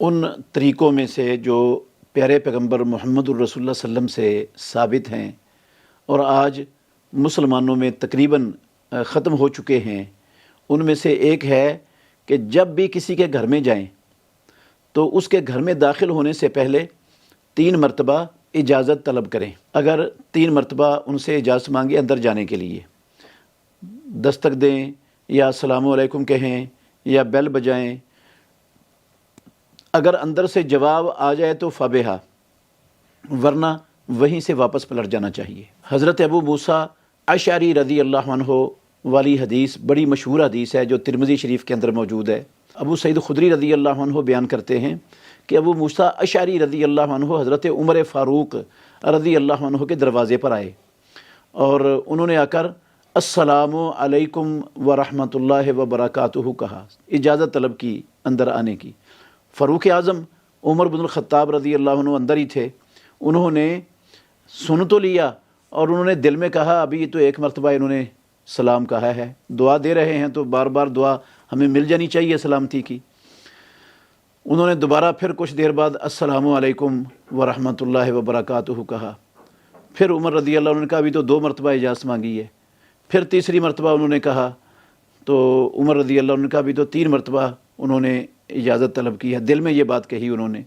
उन तरीक़ों में से जो प्यारे पैगम्बर मुहम्मदुर रसूलुल्लाह सल्लम से साबित हैं और आज मुसलमानों में तकरीबन ख़त्म हो चुके हैं, उनमें से एक है कि जब भी किसी के घर में जाएं तो उसके घर में दाखिल होने से पहले 3 मरतबा इजाज़त तलब करें। अगर 3 मरतबा उनसे इजाज़त मांगे अंदर जाने के लिए, दस्तक दें या अस्सलामु अलैकुम कहें या बेल बजाएं, अगर अंदर से जवाब आ जाए तो फ़ाबिहा, वरना वहीं से वापस पलट जाना चाहिए। हज़रत अबू मूसा अशअरी रज़ी अल्लाह अन्हु वाली हदीस बड़ी मशहूर हदीस है जो तिरमिज़ी शरीफ के अंदर मौजूद है। अबू सईद खुदरी रज़ी अल्लाह अन्हु बयान करते हैं कि अबू मूसा अशअरी रज़ी अल्लाह अन्हु हज़रत उमर फ़ारूक रज़ी अल्लाह अन्हु के दरवाज़े पर आए और उन्होंने आकर अस्सलामु अलैकुम व रहमतुल्लाहि व बरकातुहू कहा, इजाज़त तलब की अंदर आने की। फ़ारूक आज़म उमर बिन ख़त्ताब रज़ी अल्लाह अन्हु अंदर ही थे। उन्होंने सुन तो लिया और उन्होंने दिल में कहा, अभी तो 1 मरतबा इन्होंने सलाम कहा है, दुआ दे रहे हैं तो बार बार दुआ हमें मिल जानी चाहिए सलामती की। उन्होंने दोबारा फिर कुछ देर बाद अस्सलामु अलैकुम व रहमतुल्लाहि व बरकातुहू कहा। फिर उमर रज़ी अल्लाह अन्हु ने कहा, अभी तो 2 मरतबा इजाज़त मांगी है। फिर तीसरी मरतबा उन्होंने कहा तो उमर रज़ी अल्लाह अन्हु ने कहा, अभी तो 3 मरतबा उन्होंने इजाज़त तलब की है। दिल में ये बात कही उन्होंने।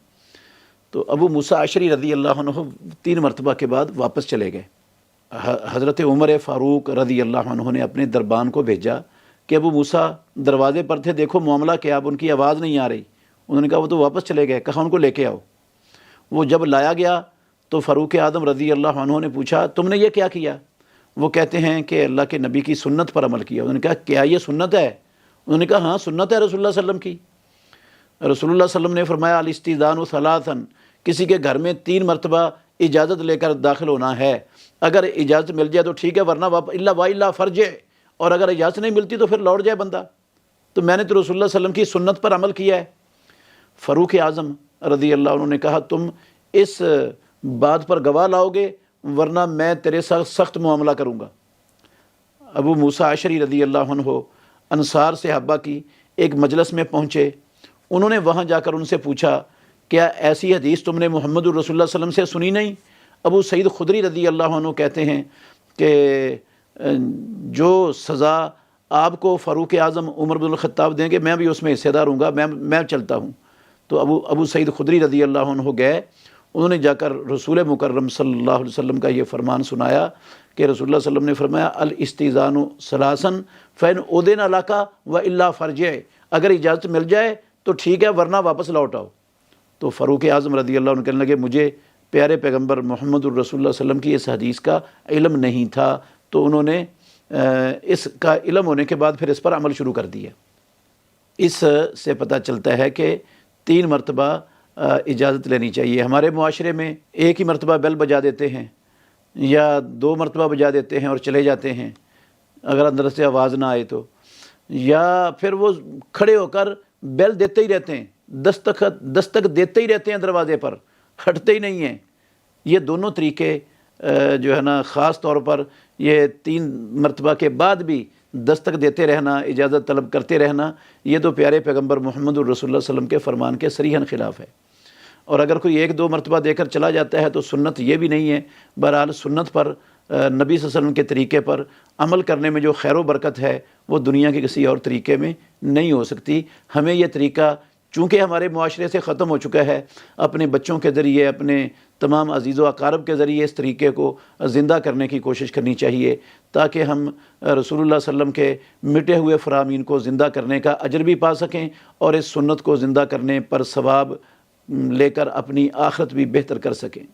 तो अबू मूसा अशअरी रज़ी अल्लाह अन्हु 3 मरतबा के बाद वापस चले गए। हज़रत उमर फ़ारूक रज़ी अल्लाह अन्हु ने अपने दरबान को भेजा कि अबू मूसा दरवाज़े पर थे, देखो मामला क्या, अब उनकी आवाज़ नहीं आ रही। उन्होंने कहा वो तो वापस चले गए। कहा उनको लेके आओ। वो जब लाया गया तो फ़ारूक आज़म रज़ी अल्लाह अन्हु ने पूछा, तुमने ये क्या किया? वो कहते हैं कि अल्लाह के नबी की सुन्नत पर अमल किया। उन्होंने कहा क्या ये सुन्नत है? उन्होंने कहा हाँ सुन्नत है रसूलुल्लाह सल्लम की। रसूलुल्लाह सल्लम ने फरमाया अल इस्तिज़ानु सलासन, किसी के घर में 3 मरतबा इजाज़त लेकर दाखिल होना है। अगर इजाज़त मिल जाए तो ठीक है, वरना इल्ला फ़र्ज, और अगर इजाज़त नहीं मिलती तो फिर लौट जाए बंदा। तो मैंने तो रसूलुल्लाह सल्लम की सुन्नत पर अमल किया है। फ़ारूक आज़म रज़ी अल्लाह अन्हु ने कहा तुम इस बात पर गवाह लाओगे, वरना मैं तेरे साथ सख्त मुआमला करूँगा। अबू मूसा अशअरी रज़ी अल्लाह अन्हु अंसार सहाबा की एक मजलिस में पहुँचे। उन्होंने वहाँ जाकर उनसे पूछा, क्या ऐसी हदीस तुमने मुहम्मदुर रसूलुल्लाह सल्लम से सुनी नहीं? अबू सईद खुदरी रज़ी अल्लाह अन्हु कहते हैं कि जो सज़ा आपको फ़ारूक आज़म उमर बिन ख़त्ताब देंगे मैं भी उसमें हिस्सेदार हूँगा, मैं चलता हूँ। तो अबू सईद खुदरी रज़ी अल्लाह अन्हु गए। उन्होंने जाकर रसूल मुकर्रम सल्लल्लाहु अलैहि वसल्लम का ये फरमान सुनाया कि रसूलुल्लाह सल्लम ने फरमाया अल इस्तिज़ानु सलासन फ़ैन उदिन लका व इल्ला फ़र्ज, अगर इजाज़त मिल जाए तो ठीक है, वरना वापस लौट आओ। तो फ़ारूक आज़म रज़ी अल्लाह अन्हु कहने लगे मुझे प्यारे पैगम्बर मुहम्मदुर रसूलुल्लाह सल्लम की इस हदीस का इल्म नहीं था। तो उन्होंने इसका इल्म होने के बाद फिर इस पर अमल शुरू कर दिया। इस से पता चलता है कि 3 मरतबा इजाज़त लेनी चाहिए। हमारे मुआशरे में 1 ही मरतबा बेल बजा देते हैं या 2 मरतबा बजा देते हैं और चले जाते हैं अगर अंदर से आवाज़ ना आए तो, या फिर वो खड़े होकर बेल देते ही रहते हैं, दस्तक देते ही रहते हैं दरवाज़े पर, हटते ही नहीं हैं। ये दोनों तरीके जो है ना, ख़ास तौर पर ये 3 मरतबा के बाद भी दस्तक देते रहना, इजाज़त तलब करते रहना, ये तो प्यारे पैगम्बर मुहम्मदुर रसूलुल्लाह सल्लम के फ़रमान के सरीहन ख़िलाफ़ है। और अगर कोई 1-2 मरतबा देकर चला जाता है तो सुन्नत ये भी नहीं है। बहरहाल सुन्नत पर नबी सल्लल्लाहु अलैहि वसल्लम के तरीक़े पर अमल करने में जो खैर व बरकत है वो दुनिया के किसी और तरीक़े में नहीं हो सकती। हमें यह तरीक़ा चूँकि हमारे मुआशरे से ख़त्म हो चुका है, अपने बच्चों के ज़रिए, अपने तमाम अज़ीज़ व अक़ारब के ज़रिए इस तरीक़े को ज़िंदा करने की कोशिश करनी चाहिए ताकि हम रसूलुल्लाह सल्लम के मिटे हुए फ़रामीन को ज़िंदा करने का अजर भी पा सकें और इस सुन्नत को ज़िंदा करने पर सवाब लेकर अपनी आखिरत भी बेहतर कर सकें।